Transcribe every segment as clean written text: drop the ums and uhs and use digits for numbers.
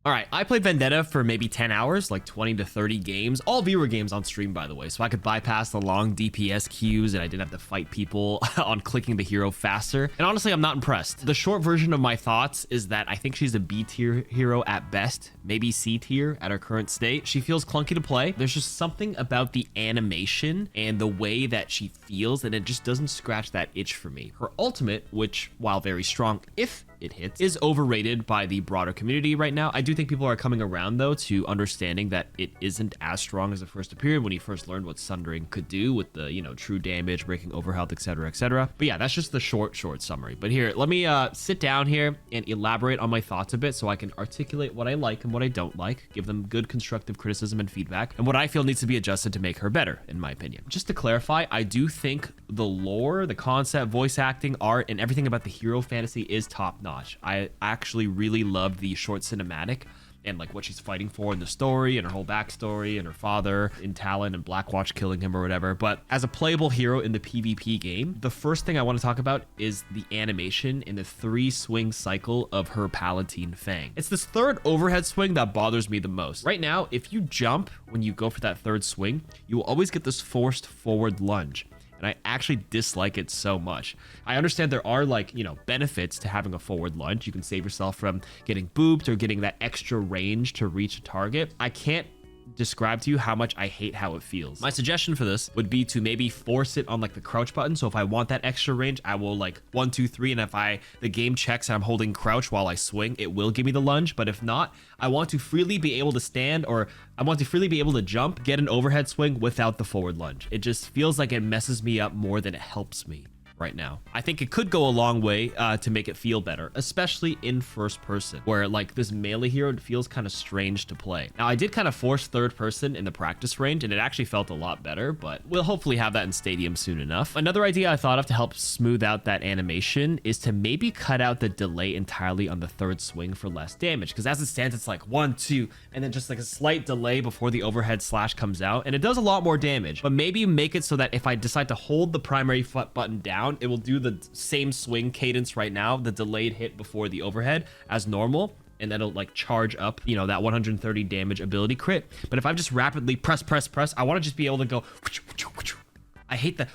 All right, I played Vendetta for maybe 10 hours, like 20 to 30 games, all viewer games on stream, by the way, so I could bypass the long DPS queues and I didn't have to fight people on clicking the hero faster. And honestly, I'm not impressed. The short version of my thoughts is that I think she's a B tier hero at best, maybe C tier at her current state. She feels clunky to play. There's just something about the animation and the way that she feels, and it just doesn't scratch that itch for me. Her ultimate, which, while very strong, if it hits, is overrated by the broader community right now. I do think people are coming around though to understanding that it isn't as strong as it first appeared when he first learned what Sundering could do with the, you know, true damage, breaking overhealth, etc, etc. But yeah, that's just the short summary. But here, let me sit down here and elaborate on my thoughts a bit so I can articulate what I like and what I don't like, give them good constructive criticism and feedback, and what I feel needs to be adjusted to make her better, in my opinion. Just to clarify, I do think the lore, the concept, voice acting, art, and everything about the hero fantasy is top notch. I actually really loved the short cinematic and like what she's fighting for in the story and her whole backstory and her father in Talon and Blackwatch killing him or whatever. But as a playable hero in the PvP game, the first thing I want to talk about is the animation in the 3-swing cycle of her Palatine Fang. It's this third overhead swing that bothers me the most. Right now, if you jump when you go for that third swing, you will always get this forced forward lunge. And I actually dislike it so much. I understand there are, like, you know, benefits to having a forward lunge. You can save yourself from getting booped or getting that extra range to reach a target. I can't describe to you how much I hate how it feels. My suggestion for this would be to maybe force it on like the crouch button. So if I want that extra range, I will like 1, 2, 3, and if the game checks and I'm holding crouch while I swing, it will give me the lunge. But if not, I want to freely be able to stand, or I want to freely be able to jump, get an overhead swing without the forward lunge. It just feels like it messes me up more than it helps me right now. I think it could go a long way to make it feel better, especially in first person, where like this melee hero feels kind of strange to play. Now, I did kind of force third person in the practice range, and it actually felt a lot better, but we'll hopefully have that in Stadium soon enough. Another idea I thought of to help smooth out that animation is to maybe cut out the delay entirely on the third swing for less damage, because as it stands, it's like 1, 2, and then just like a slight delay before the overhead slash comes out, and it does a lot more damage. But maybe make it so that if I decide to hold the primary foot button down, it will do the same swing cadence right now, the delayed hit before the overhead as normal, and that'll like charge up, you know, that 130 damage ability crit. But if I just rapidly press, I want to just be able to go. I hate the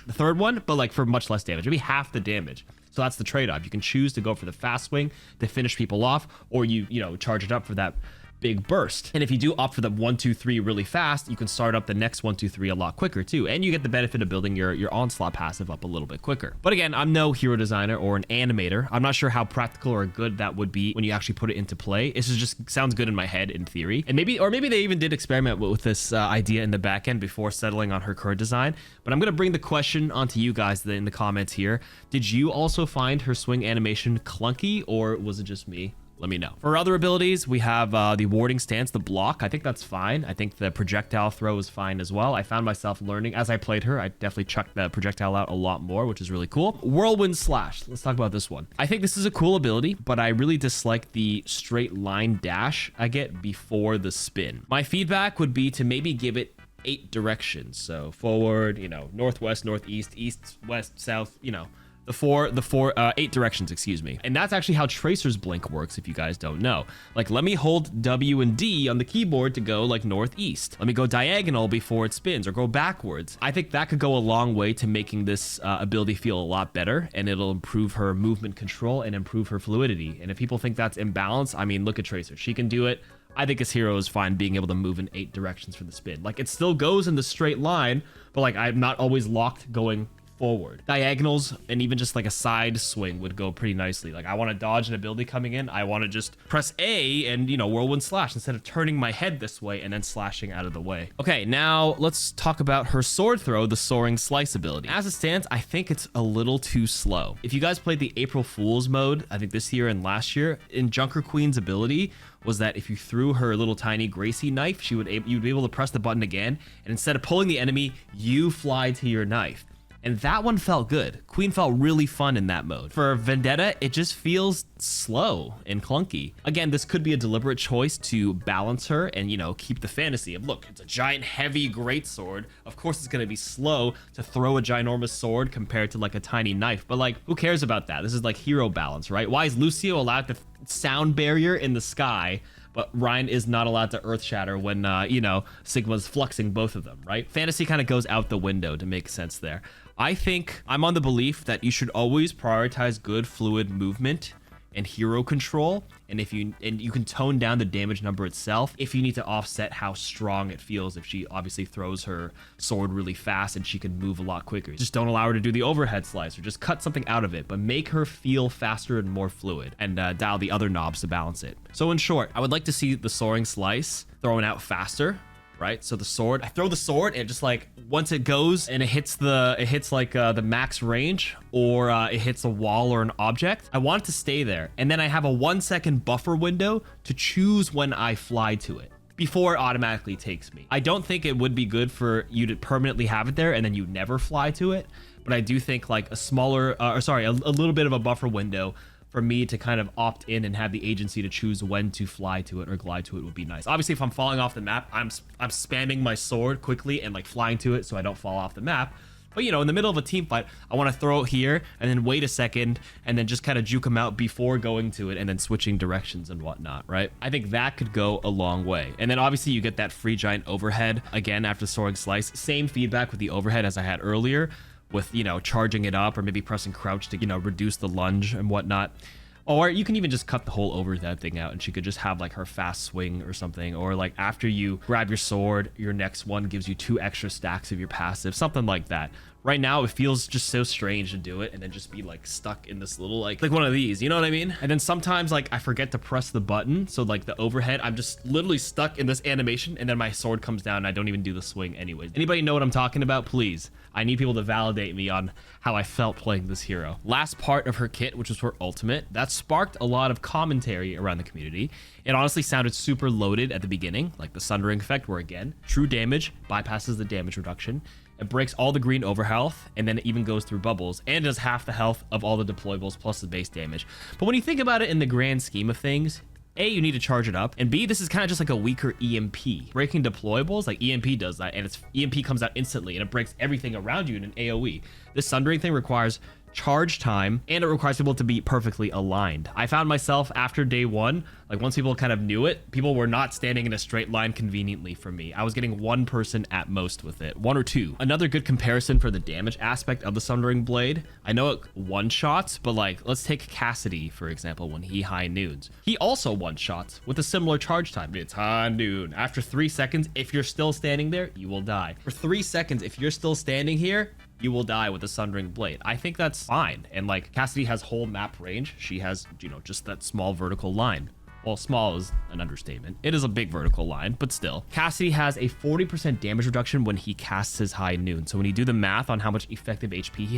third one, but like for much less damage, maybe half the damage. So that's the trade-off. You can choose to go for the fast swing to finish people off, or you know, charge it up for that big burst. And if you do opt for the 1, 2, 3 really fast, you can start up the next 1, 2, 3 a lot quicker too, and you get the benefit of building your onslaught passive up a little bit quicker. But again, I'm no hero designer or an animator. I'm not sure how practical or good that would be when you actually put it into play. This is just sounds good in my head in theory, and maybe they even did experiment with this idea in the back end before settling on her current design. But I'm gonna bring the question onto you guys in the comments here. Did you also find her swing animation clunky, or was it just me? Let me know. For other abilities, we have the warding stance, the block. I think that's fine. I think the projectile throw is fine as well. I found myself learning as I played her. I definitely chucked the projectile out a lot more, which is really cool. Whirlwind slash. Let's talk about this one. I think this is a cool ability, but I really dislike the straight line dash I get before the spin. My feedback would be to maybe give it 8 directions. So forward, you know, northwest, northeast, east, west, south, you know, the 8 directions, excuse me. And that's actually how Tracer's Blink works, if you guys don't know. Like, let me hold W and D on the keyboard to go like northeast. Let me go diagonal before it spins, or go backwards. I think that could go a long way to making this ability feel a lot better, and it'll improve her movement control and improve her fluidity. And if people think that's imbalanced, I mean, look at Tracer. She can do it. I think his hero is fine being able to move in 8 directions for the spin. Like, it still goes in the straight line, but like, I'm not always locked going forward. Diagonals and even just like a side swing would go pretty nicely. Like, I want to dodge an ability coming in, I want to just press A and, you know, whirlwind slash instead of turning my head this way and then slashing out of the way. Okay, now let's talk about her sword throw, the soaring slice ability. As it stands, I think it's a little too slow. If you guys played the April Fool's mode, I think this year and last year, in Junker Queen's ability was that if you threw her little tiny Gracie knife, you'd be able to press the button again, and instead of pulling the enemy, you fly to your knife. And that one felt good. Queen felt really fun in that mode. For Vendetta, it just feels slow and clunky. Again, this could be a deliberate choice to balance her and, you know, keep the fantasy of, look, it's a giant, heavy greatsword. Of course, it's going to be slow to throw a ginormous sword compared to like a tiny knife. But like, who cares about that? This is like hero balance, right? Why is Lucio allowed to sound barrier in the sky, but Ryan is not allowed to earth shatter when, you know, Sigma's fluxing both of them, right? Fantasy kind of goes out the window to make sense there. I think I'm on the belief that you should always prioritize good fluid movement and hero control, and you can tone down the damage number itself if you need to offset how strong it feels. If she obviously throws her sword really fast and she can move a lot quicker, just don't allow her to do the overhead slice, or just cut something out of it, but make her feel faster and more fluid, and dial the other knobs to balance it. So in short, I would like to see the soaring slice thrown out faster, right? So the sword, I throw the sword and just like once it goes and it hits like the max range, or it hits a wall or an object, I want it to stay there. And then I have a 1 second buffer window to choose when I fly to it before it automatically takes me. I don't think it would be good for you to permanently have it there and then you never fly to it. But I do think like a smaller, a little bit of a buffer window for me to kind of opt in and have the agency to choose when to fly to it or glide to it would be nice. Obviously, if I'm falling off the map, I'm spamming my sword quickly and like flying to it so I don't fall off the map. But, you know, in the middle of a team fight, I want to throw it here and then wait a second and then just kind of juke them out before going to it and then switching directions and whatnot, right? I think that could go a long way. And then obviously you get that free giant overhead again after Soaring Slice. Same feedback with the overhead as I had earlier, with, you know, charging it up or maybe pressing crouch to, you know, reduce the lunge and whatnot. Or you can even just cut the whole overhead thing out and she could just have like her fast swing or something. Or like after you grab your sword, your next one gives you 2 extra stacks of your passive, something like that. Right now, it feels just so strange to do it and then just be like stuck in this little like one of these, you know what I mean? And then sometimes like I forget to press the button. So like the overhead, I'm just literally stuck in this animation and then my sword comes down and I don't even do the swing anyways. Anybody know what I'm talking about? Please. I need people to validate me on how I felt playing this hero. Last part of her kit, which was her ultimate, that sparked a lot of commentary around the community. It honestly sounded super loaded at the beginning, like the Sundering effect, where again, true damage bypasses the damage reduction. It breaks all the green overhealth, and then it even goes through bubbles, and does half the health of all the deployables plus the base damage. But when you think about it in the grand scheme of things, A, you need to charge it up, and B, this is kind of just like a weaker EMP. Breaking deployables, like EMP does that, and its EMP comes out instantly, and it breaks everything around you in an AoE. This Sundering thing requires charge time, and it requires people to be perfectly aligned. I found myself after day 1, like once people kind of knew it, people were not standing in a straight line conveniently for me. I was getting 1 person at most with it, 1 or 2. Another good comparison for the damage aspect of the Sundering Blade, I know it one-shots, but like let's take Cassidy for example. When he high noons, he also one-shots with a similar charge time. It's high noon. After 3 seconds, if you're still standing there, you will die. For 3 seconds, if you're still standing here, you will die with a Sundering Blade. I think that's fine. And like Cassidy has whole map range. She has, you know, just that small vertical line. Well, small is an understatement. It is a big vertical line, but still. Cassidy has a 40% damage reduction when he casts his high noon. So when you do the math on how much effective HP he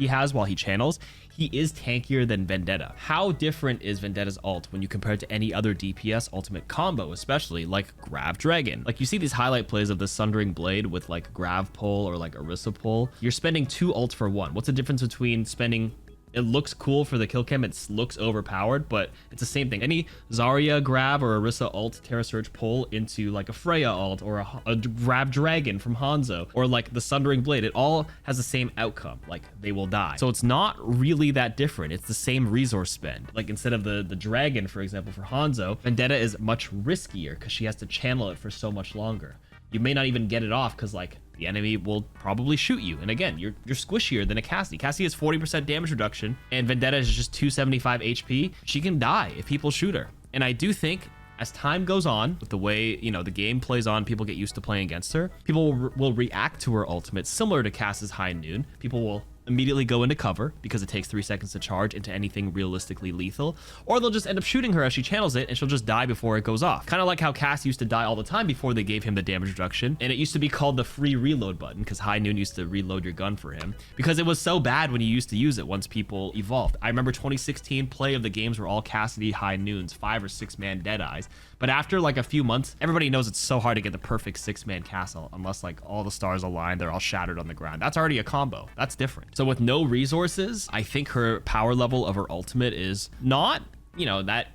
has while he channels, he is tankier than Vendetta. How different is Vendetta's ult when you compare it to any other DPS ultimate combo, especially like Grav Dragon? Like you see these highlight plays of the Sundering Blade with like Grav pull or like Orisa pull. You're spending 2 ults for 1. What's the difference between spending... It looks cool for the kill cam, it looks overpowered, but it's the same thing. Any Zarya grab or Orisa ult Terra Surge pull into like a Freya ult or a Grab Dragon from Hanzo or like the Sundering Blade, it all has the same outcome, like they will die. So it's not really that different. It's the same resource spend. Like instead of the Dragon, for example, for Hanzo, Vendetta is much riskier because she has to channel it for so much longer. You may not even get it off because like the enemy will probably shoot you. And again, you're squishier than a Cassidy. Cassidy has 40% damage reduction and Vendetta is just 275 HP. She can die if people shoot her. And I do think as time goes on, with the way, you know, the game plays on, people get used to playing against her, people will react to her ultimate similar to Cass's high noon. People will immediately go into cover because it takes 3 seconds to charge into anything realistically lethal, or they'll just end up shooting her as she channels it and she'll just die before it goes off. Kind of like how Cass used to die all the time before they gave him the damage reduction, and it used to be called the free reload button because High Noon used to reload your gun for him because it was so bad when you used to use it once people evolved. I remember 2016 play of the games were all Cassidy High Noons, 5 or 6 man Deadeyes, but after like a few months, everybody knows it's so hard to get the perfect 6-man castle unless like all the stars align, they're all shattered on the ground. That's already a combo. That's different. So with no resources, I think her power level of her ultimate is not, you know, that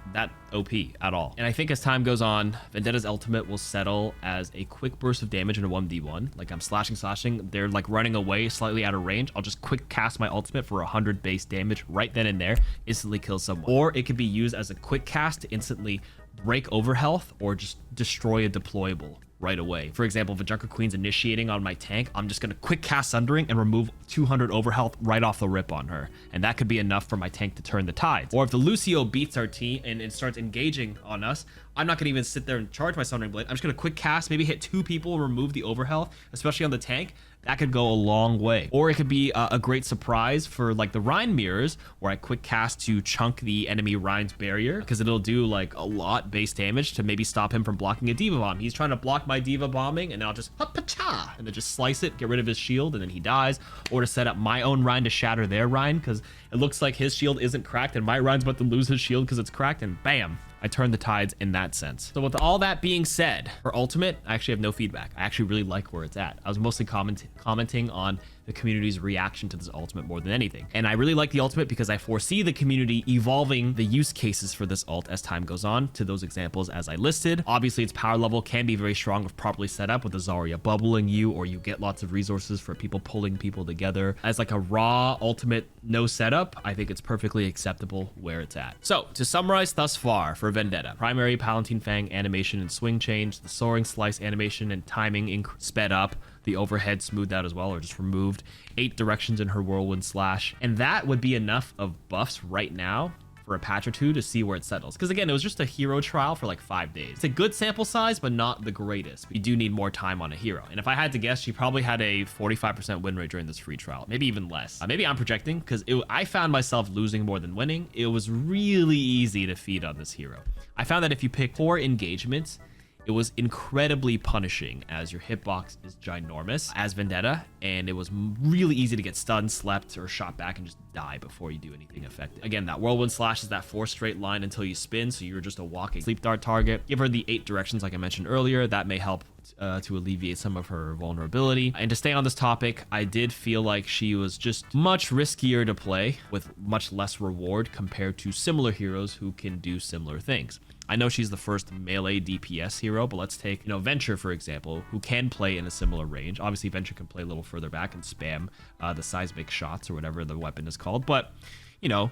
OP at all. And I think as time goes on, Vendetta's ultimate will settle as a quick burst of damage in a 1v1. Like I'm slashing, they're like running away slightly out of range. I'll just quick cast my ultimate for 100 base damage right then and there, instantly kill someone. Or it could be used as a quick cast to instantly break over health or just destroy a deployable right away. For example, if a Junker Queen's initiating on my tank, I'm just gonna quick cast Sundering and remove 200 over health right off the rip on her. And that could be enough for my tank to turn the tides. Or if the Lucio beats our team and it starts engaging on us, I'm not gonna even sit there and charge my Sundering Blade. I'm just gonna quick cast, maybe hit 2 people, remove the over health, especially on the tank. That could go a long way. Or it could be a great surprise for like the Rhine mirrors, where I quick cast to chunk the enemy Rhine's barrier because it'll do like a lot base damage to maybe stop him from blocking a Diva Bomb. He's trying to block my Diva bombing, and then I'll just ha-pa-cha, and then just slice it, get rid of his shield, and then he dies. Or to set up my own Rhine to shatter their Rhine because it looks like his shield isn't cracked and my Rhine's about to lose his shield because it's cracked, and bam, I turn the tides in that sense. So with all that being said, her ultimate, I actually have no feedback. I actually really like where it's at. I was mostly commenting on the community's reaction to this ultimate more than anything. And I really like the ultimate because I foresee the community evolving the use cases for this ult as time goes on to those examples as I listed. Obviously, its power level can be very strong if properly set up with the Zarya bubbling you, or you get lots of resources for people pulling people together. As like a raw ultimate, no setup, I think it's perfectly acceptable where it's at. So to summarize thus far for Vendetta, primary Palatine Fang animation and swing change, the Soaring slice animation and timing sped up, the overhead smoothed out as well, or just removed, 8 directions in her Whirlwind slash, and that would be enough of buffs right now for a patch or two to see where it settles. Because again, it was just a hero trial for like 5 days. It's a good sample size, but not the greatest. You do need more time on a hero. And if I had to guess, she probably had a 45% win rate during this free trial, maybe even less. Maybe I'm projecting because I found myself losing more than winning. It was really easy to feed on this hero. I found that if you pick 4 engagements, it was incredibly punishing as your hitbox is ginormous as Vendetta, and it was really easy to get stunned, slept, or shot back and just die before you do anything effective. Again, that Whirlwind slash is that 4 straight line until you spin, so you're just a walking sleep dart target. Give her the 8 directions like I mentioned earlier. That may help to alleviate some of her vulnerability. And to stay on this topic, I did feel like she was just much riskier to play with much less reward compared to similar heroes who can do similar things. I know she's the first melee DPS hero, but let's take, Venture, for example, who can play in a similar range. Obviously, Venture can play a little further back and spam the seismic shots or whatever the weapon is called. But,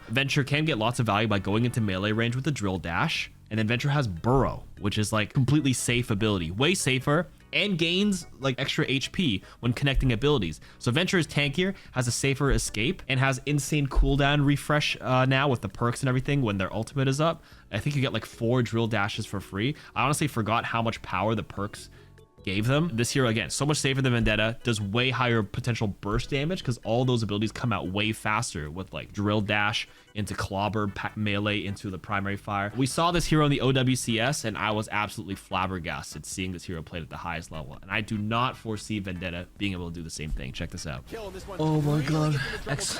Venture can get lots of value by going into melee range with a drill dash. And then Venture has Burrow, which is like completely safe ability, way safer, and gains like extra HP when connecting abilities. So Venture is tankier, has a safer escape, and has insane cooldown refresh now with the perks and everything when their ultimate is up. I think you get like 4 drill dashes for free. I honestly forgot how much power the perks gave them. This hero, again, so much safer than Vendetta, does way higher potential burst damage because all those abilities come out way faster with like drill dash into clobber, melee into the primary fire. We saw this hero in the OWCS and I was absolutely flabbergasted seeing this hero played at the highest level, and I do not foresee Vendetta being able to do the same thing. Check this out. Oh my god. Does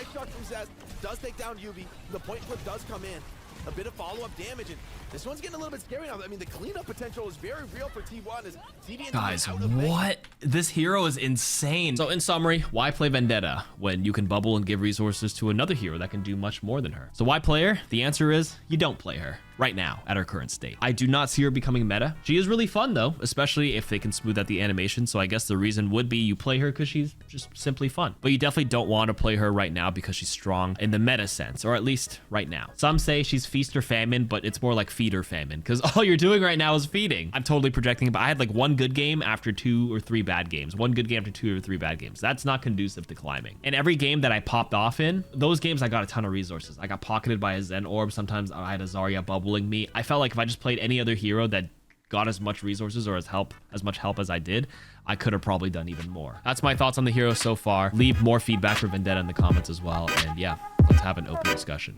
take down UV. The point flip does come in. A bit of follow-up damage, and this one's getting a little bit scary now. I mean, the cleanup potential is very real for T1 as TD. Guys, what? This hero is insane. So in summary, why play Vendetta when you can bubble and give resources to another hero that can do much more than her? So why play her? The answer is you don't play her right now at her current state. I do not see her becoming meta. She is really fun though, especially if they can smooth out the animation. So I guess the reason would be you play her because she's just simply fun. But you definitely don't want to play her right now because she's strong in the meta sense, or at least right now. Some say she's feast or famine, but it's more like feed or famine because all you're doing right now is feeding. I'm totally projecting, but I had like 1 good game after 2 or 3 bad games. 1 good game after 2 or 3 bad games. That's not conducive to climbing. And every game that I popped off in, those games I got a ton of resources. I got pocketed by a Zen Orb. Sometimes I had a Zarya bubbling me. I felt like if I just played any other hero that got as much resources or as much help as I did, I could have probably done even more. That's my thoughts on the hero so far. Leave more feedback for Vendetta in the comments as well. And yeah, let's have an open discussion.